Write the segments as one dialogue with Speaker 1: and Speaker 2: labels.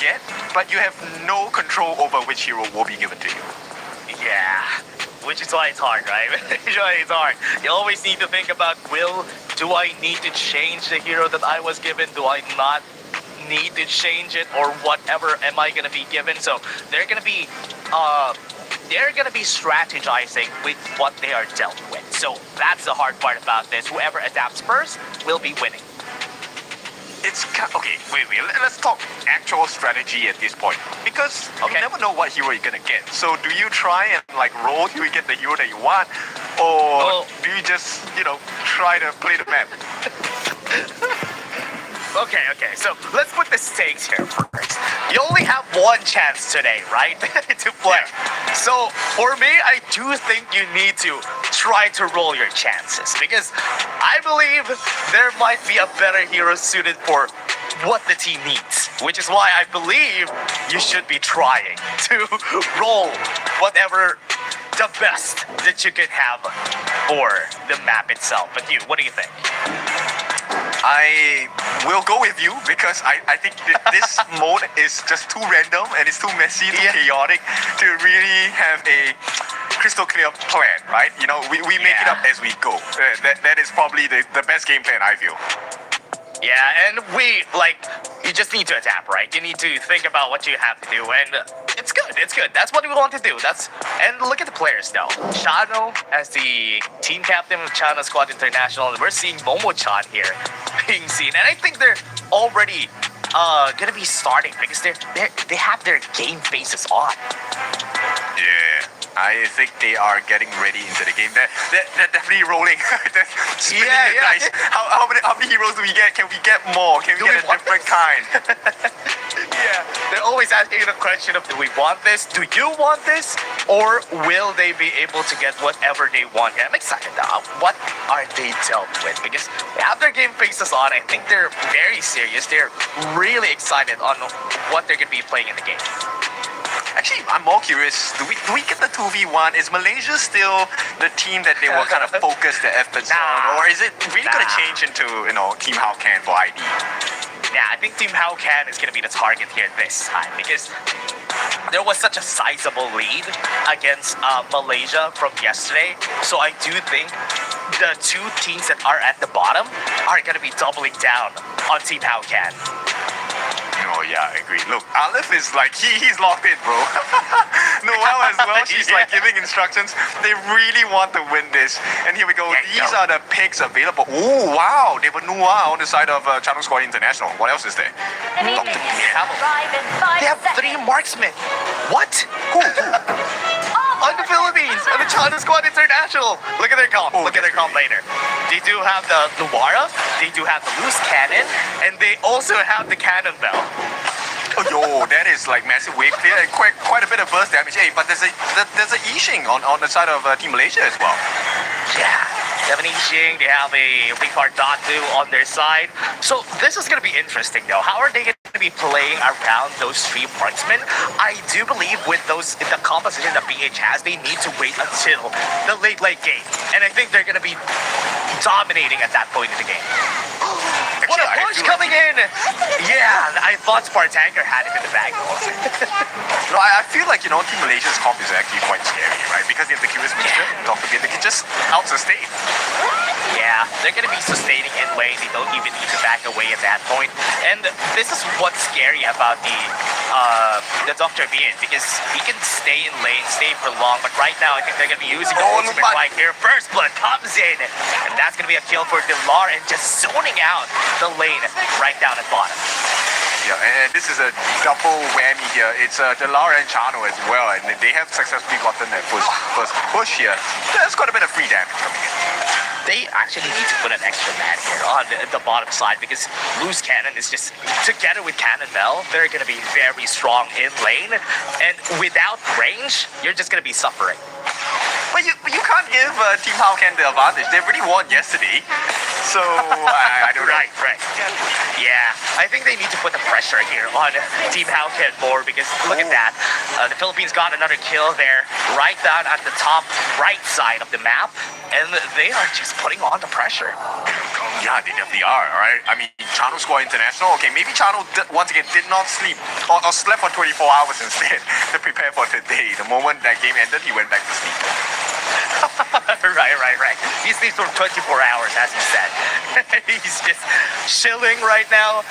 Speaker 1: get, but you have no control over which hero will be given to you.
Speaker 2: Yeah, which is why it's hard, right? Which is why it's hard. You always need to think about, do I need to change the hero that I was given? Do I not need to change it, or whatever am I gonna be given? So they're gonna be strategizing with what they are dealt with. So that's the hard part about this. Whoever adapts first will be winning.
Speaker 1: It's okay. Wait. Let's talk actual strategy at this point, because you never know what hero you're gonna get. So do you try and like roll till you get the hero that you want, or do you just try to play the map?
Speaker 2: Okay. So let's put the stakes here first. You only have one chance today, right, to play.
Speaker 1: Yeah.
Speaker 2: So for me, I do think you need to try to roll your chances, because I believe there might be a better hero suited for what the team needs, which is why I believe you should be trying to roll whatever the best that you can have for the map itself. But what do you think?
Speaker 1: I will go with you, because I think this mode is just too random and it's too messy, too chaotic to really have a crystal clear plan, right? We make it up as we go. That is probably the best game plan, I feel.
Speaker 2: Yeah, and you just need to adapt, right? You need to think about what you have to do, and it's good. That's what we want to do. And look at the players now. Chano as the team captain of China Squad International, and we're seeing Momo-chan here being seen, and I think they're already gonna be starting, because they have their game faces on.
Speaker 1: Yeah. I think they are getting ready into the game. They're definitely rolling. They're spinning the dice. How many heroes do we get? Can we get more? Can we get a different kind?
Speaker 2: Yeah, they're always asking the question of, do we want this? Do you want this? Or will they be able to get whatever they want? Yeah, I'm excited now. What are they dealt with? Because they have their game faces on. I think they're very serious. They're really excited on what they're going to be playing in the game.
Speaker 1: Actually, I'm more curious. Do we get the 2v1? Is Malaysia still the team that they will kind of focus their efforts on, or is it really going to change into Team How Can for ID?
Speaker 2: Yeah, I think Team How Can is going to be the target here this time, because there was such a sizable lead against Malaysia from yesterday. So I do think the two teams that are at the bottom are going to be doubling down on Team How Can.
Speaker 1: Oh yeah, I agree. Look, Aleph is like, he's locked in, bro. Noelle as well, she's like giving instructions. They really want to win this. And here we go. These are the picks available. Oh wow, they have a Noah on the side of Channel Squad International. What else is there?
Speaker 2: They have 3 marksmen. What? Who? On the Philippines, on the China Squad International. Look at their comp. Look at their comp later. They do have the Nuara, they do have the loose cannon, and they also have the cannonball.
Speaker 1: Oh, yo, that is like massive wave clear and quite a bit of burst damage. Hey, but there's a Yixing on the side of Team Malaysia as well.
Speaker 2: Yeah. They have an Yixing, they have a Ricard Datu on their side. So this is going to be interesting though. How are they going to be playing around those 3 marksmen? I do believe with the composition that BH has, they need to wait until the late game. And I think they're going to be dominating at that point in the game. What a push coming in! Yeah, I thought Spartanker had it in the bag.
Speaker 1: No, I feel like, Team Malaysia's comp is actually quite scary, right? Because they have the Curious Minister and Dr. Beard, they can just out-sustain.
Speaker 2: Yeah, they're going to be sustaining in lane. They don't even need to back away at that point. And this is what's scary about the Dr. Beard, because he can stay in lane, stay for long, but right now I think they're going to be using the ultimate right here. First Blood comes in, and that's going to be a kill for Delar, and just zoning out the lane right down at bottom.
Speaker 1: Yeah, and this is a double whammy here. It's Delar and Chano as well, and they have successfully gotten that first push here. There's quite a bit of free damage coming in.
Speaker 2: They actually need to put an extra man here on the bottom side, because loose cannon is just, together with cannonball, they're going to be very strong in lane, and without range, you're just going to be suffering.
Speaker 1: But you can't give Team Howken the advantage. They really won yesterday. So, I don't know.
Speaker 2: Right. Yeah, I think they need to put the pressure here on Team Howken more because look at that. The Philippines got another kill there right down at the top right side of the map, and they are just putting on the pressure.
Speaker 1: Yeah, they definitely are, alright? I mean, Chano scored international. Okay, maybe Chano once again did not sleep or slept for 24 hours instead to prepare for today. The moment that game ended, he went back to sleep.
Speaker 2: Right. He sleeps for 24 hours, as he said. He's just chilling right now,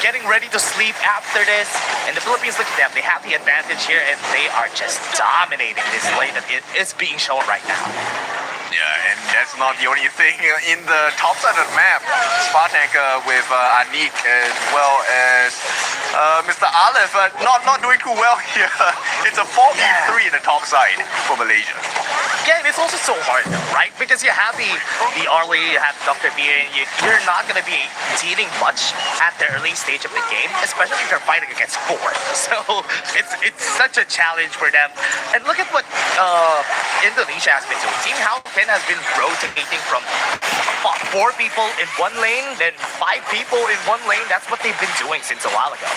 Speaker 2: getting ready to sleep after this. And the Philippines, look at them. They have the advantage here, and they are just dominating this lane that is being shown right now.
Speaker 1: Yeah, and that's not the only thing. In the top side of the map, Spartank with Anik as well as Mr. Aleph not doing too well here. It's a 4v3 in the top side for Malaysia.
Speaker 2: Yeah, and it's also so hard though, right? Because you have the early, you have Dr. B, and you're not going to be dealing much at the early stage of the game, especially if you're fighting against 4. So it's such a challenge for them. And look at what Indonesia has been doing. Team Howken has been rotating from 4 people in one lane, then 5 people in one lane. That's what they've been doing since a while ago.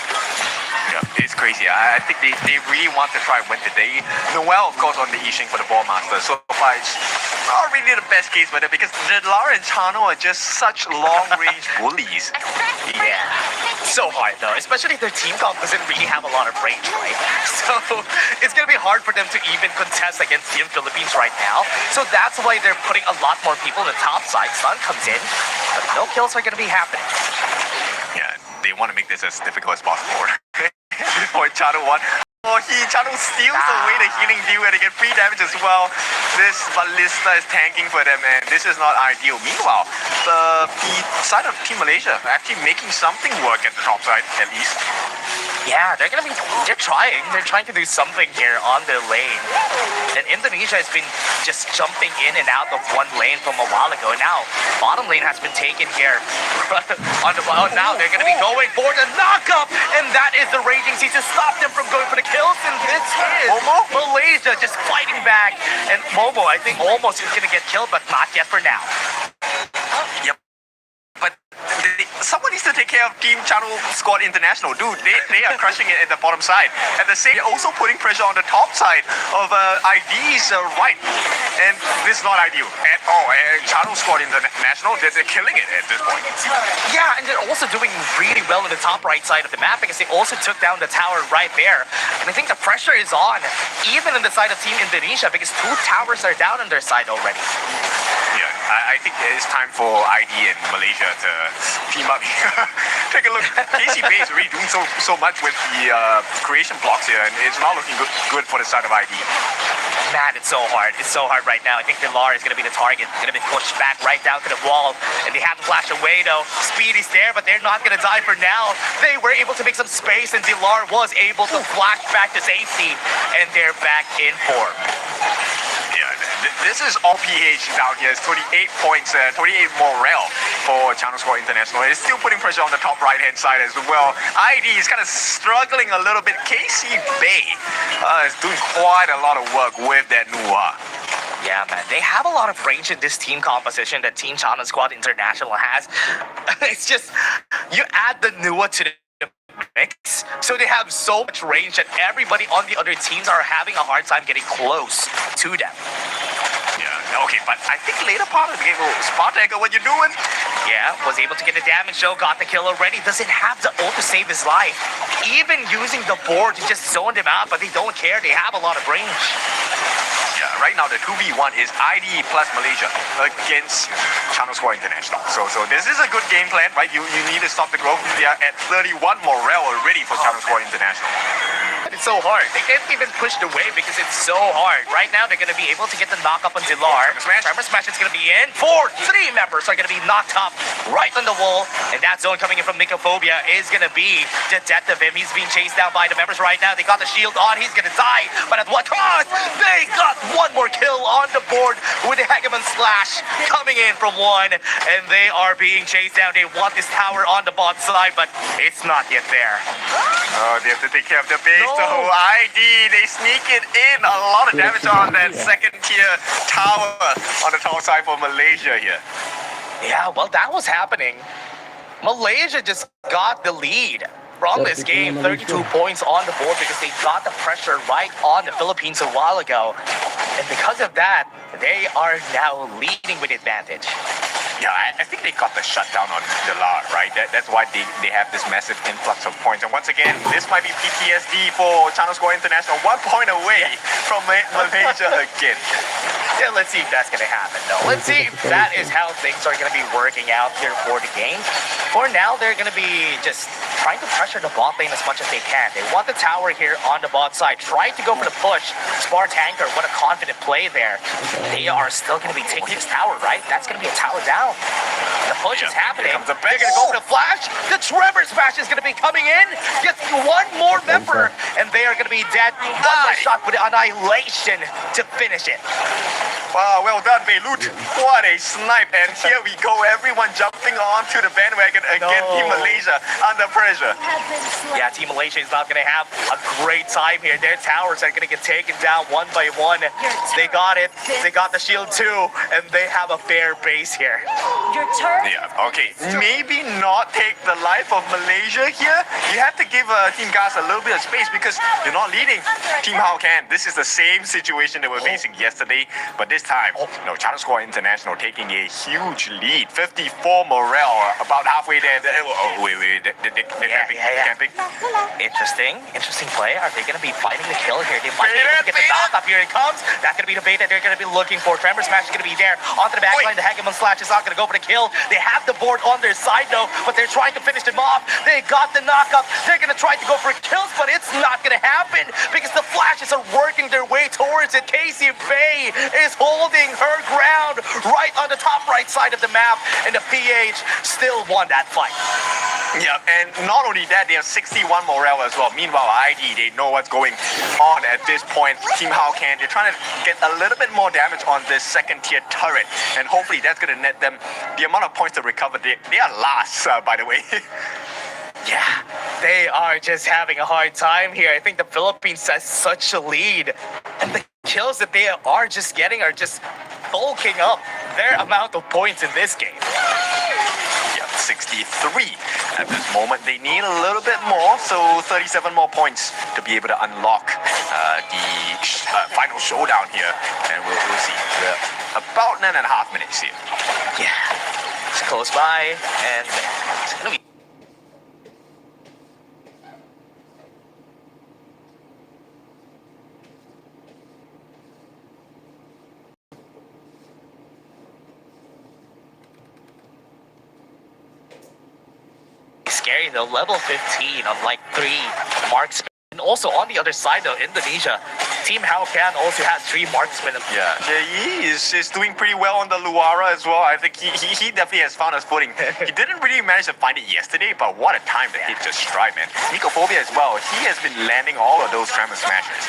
Speaker 1: Yeah, it's crazy. I think they really want to try and win today. Noel, of course, on the Yixing for the Ball Master. So far, it's not really the best case for them because Lar and Chano are just such long-range bullies.
Speaker 2: Yeah, so hard though, especially their team comp doesn't really have a lot of range, right? So it's gonna be hard for them to even contest against Team Philippines right now. So that's why they're putting a lot more people on the top side. Sun comes in, but no kills are gonna be happening.
Speaker 1: Yeah, they want to make this as difficult as possible. Before Chano won. Chano steals away the healing deal and they get free damage as well. This Ballista is tanking for them and this is not ideal. Meanwhile, the side of Team Malaysia actually making something work at the top side, at least.
Speaker 2: Yeah, they're trying. They're trying to do something here on their lane. And Indonesia has been just jumping in and out of one lane from a while ago. Now, bottom lane has been taken here. Now they're going to be going for the knockup. And that is the Raging Sea to stop them from going for the kills. And this is Malaysia just fighting back. And Momo, I think, almost is going to get killed, but not yet for now.
Speaker 1: Yep. But someone needs to take care of Team Chano Squad International. Dude, they are crushing it at the bottom side. At the same, also putting pressure on the top side of ID's right. And this is not ideal at all. Chano Squad International, they're killing it at this point.
Speaker 2: Yeah, and they're also doing really well in the top right side of the map because they also took down the tower right there. And I think the pressure is on, even in the side of Team Indonesia, because 2 towers are down on their side already.
Speaker 1: Yeah, I think it's time for ID and Malaysia to team up here. Take a look. KCB is really doing so much with the creation blocks here, and it's not looking good for the side of ID.
Speaker 2: Man, it's so hard. It's so hard right now. I think Dilar is going to be the target. Going to be pushed back right down to the wall. And they have to flash away, though. Speedy's there, but they're not going to die for now. They were able to make some space, and Dilar was able to flash back to safety. And they're back in form.
Speaker 1: Yeah, this is all PH down here. It's 28 points, 28 morale for Chano Squad International. It's still putting pressure on the top right-hand side as well. ID is kind of struggling a little bit. KC Bay is doing quite a lot of work with that Nua.
Speaker 2: Yeah, man. They have a lot of range in this team composition that Team Chano Squad International has. It's just, you add the Nua to the mix, so they have so much range that everybody on the other teams are having a hard time getting close to them.
Speaker 1: Yeah, okay, but I think later part of the game, Spartank, what you doing?
Speaker 2: Yeah, was able to get the damage though, got the kill already, doesn't have the ult to save his life. Even using the board to just zone them out, but they don't care, they have a lot of range.
Speaker 1: Yeah, right now the 2v1 is ID plus Malaysia against Chano Squad International. So this is a good game plan, right? You need to stop the growth. They are at 31 morale already for Chano Squad International.
Speaker 2: It's so hard. They can't even push the wave because it's so hard. Right now, they're going to be able to get the knock up on Dilar. Tremor Smash is going to be in. 3 members are going to be knocked up right on the wall. And that zone coming in from Mycophobia is going to be the death of him. He's being chased down by the members right now. They got the shield on. He's going to die. But at what cost? They got one more kill on the board with the Hegemon Slash coming in from 1. And they are being chased down. They want this tower on the bot side, but it's not yet there.
Speaker 1: Oh, they have to take care of the base. ID, they sneak it in. A lot of damage on that second tier tower on the top side for Malaysia here.
Speaker 2: Yeah, well, that was happening. Malaysia just got the lead from this game, 32 points on the board because they got the pressure right on the Philippines a while ago. And because of that, they are now leading with advantage.
Speaker 1: Yeah, I think they got the shutdown on Delar, right? That's why they have this massive influx of points. And once again, this might be PTSD for China Square International. 1 point away from Malaysia again.
Speaker 2: Yeah, let's see if that's going to happen, though. Let's see if that is how things are going to be working out here for the game. For now, they're going to be just trying to pressure the bot lane as much as they can. They want the tower here on the bot side. Trying to go for the push. Spar Tanker, what a confident play there. They are still going to be taking this tower, right? That's going to be a tower down. The push is happening. They're going to go for the flash. The Trevor Smash is going to be coming in. Gets one more member, and they are going to be dead. One more shot with Annihilation to finish it.
Speaker 1: Wow, well done, Beirut. What a snipe. And here we go. Everyone jumping onto the bandwagon again. Team Malaysia under pressure.
Speaker 2: Yeah, Team Malaysia is not going to have a great time here. Their towers are going to get taken down one by one. They got it. They got the shield too, and they have a fair base here.
Speaker 3: Your turn.
Speaker 1: Yeah, okay. Maybe not take the life of Malaysia here. You have to give Team Gas a little bit of space because you're not leading. Team How Can. This is the same situation they were facing yesterday, but this time, China Square International taking a huge lead. 54 morale, about halfway there. Oh, wait, they're camping.
Speaker 2: Interesting play. Are they going to be fighting the kill here? They might be able to get the knock up. Here it comes. That's going to be the bait that they're going to be looking for. Tremor Smash is going to be there. Onto the backline, the Hegemon Slash is not going to go for the kill. They have the board on their side though, but they're trying to finish them off. They got the knock up. They're going to try to go for kills, but it's not going to happen because the Flashes are working their way towards it. Casey Bay is holding her ground right on the top right side of the map, and the PH still won that fight.
Speaker 1: Yeah, and not only that, they have 61 morale as well. Meanwhile, ID, they know what's going on at this point. Team How Can, they're trying to get a little bit more damage on this second tier turret, and hopefully that's going to net them the amount of points to recover. They are last, by the way.
Speaker 2: Yeah, they are just having a hard time here. I think the Philippines has such a lead, and the kills that they are just getting are just bulking up their amount of points in this game.
Speaker 1: Yeah, 63 at this moment. They need a little bit more, so 37 more points to be able to unlock the final showdown here, and we'll see. We're about 9.5 minutes here.
Speaker 2: Yeah, it's close by, and it's gonna be. Scary though, level 15 on like 3 marksmen. And also on the other side though, Indonesia, Team How Can also has 3 marksmen.
Speaker 1: Yeah, he is doing pretty well on the Luara as well. I think he definitely has found his footing. He didn't really manage to find it yesterday, but what a time to hit just stride, man. Nicophobia as well, he has been landing all of those Tremor Smashers.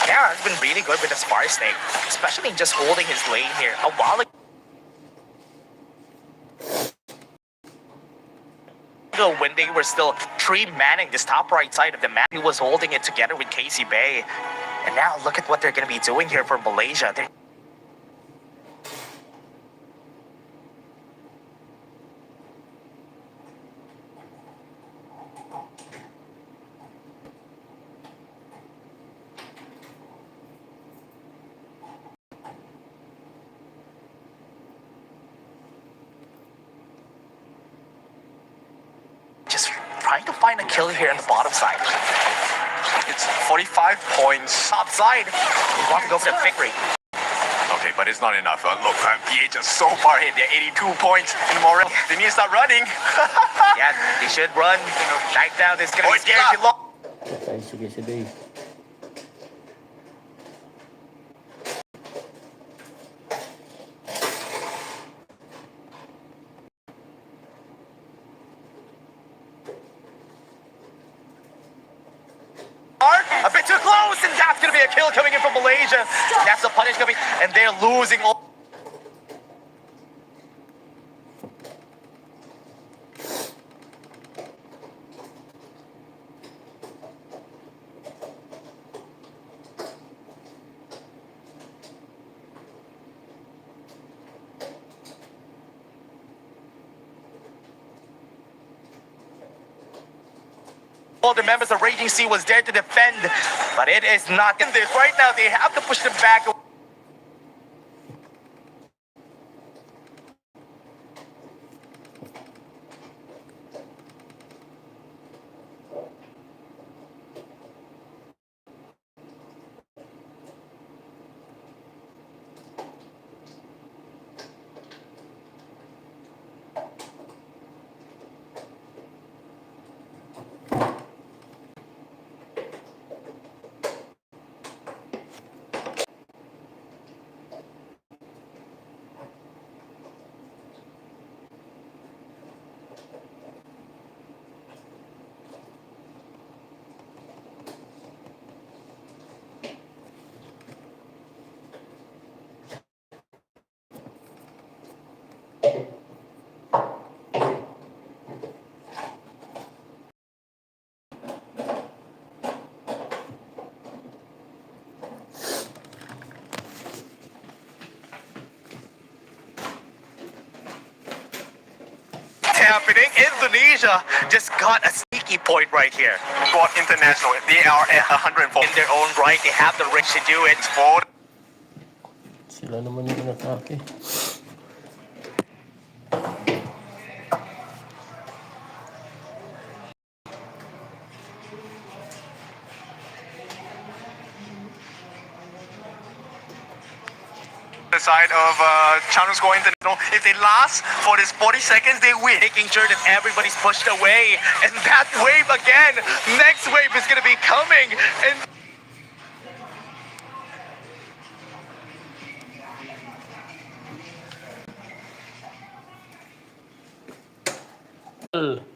Speaker 2: Yeah, it's been really good with the Spar Snake, especially just holding his lane here. A while ago, when they were still 3-manning this top right side of the map, he was holding it together with Casey Bay. And now look at what they're going to be doing here for Malaysia. They're just trying to find a kill here on the bottom side.
Speaker 1: It's 45 points.
Speaker 2: Top side, they want to go for the victory.
Speaker 1: Okay, but it's not enough. Look, PH is so far ahead. They're 82 points in morale. They need to start running.
Speaker 2: Yeah, they should run. Right now, this is going to be scary.
Speaker 4: KSW3.
Speaker 2: A bit too close, and that's going to be a kill coming in from Malaysia. That's the punish coming, and they're losing all. All the members of Raging Sea was there to defend, but it is not in this. Right now, they have to push them back. Happening. Indonesia just got a sneaky point right here.
Speaker 1: Squad International, they are at 104.
Speaker 2: In their own right, they have the reach to do it.
Speaker 1: For
Speaker 4: Sila naman yung natake.
Speaker 1: the side of Channel Squad International. If they last for this 40 seconds, they win.
Speaker 2: Making sure that everybody's pushed away. And that wave again. Next wave is going to be coming. And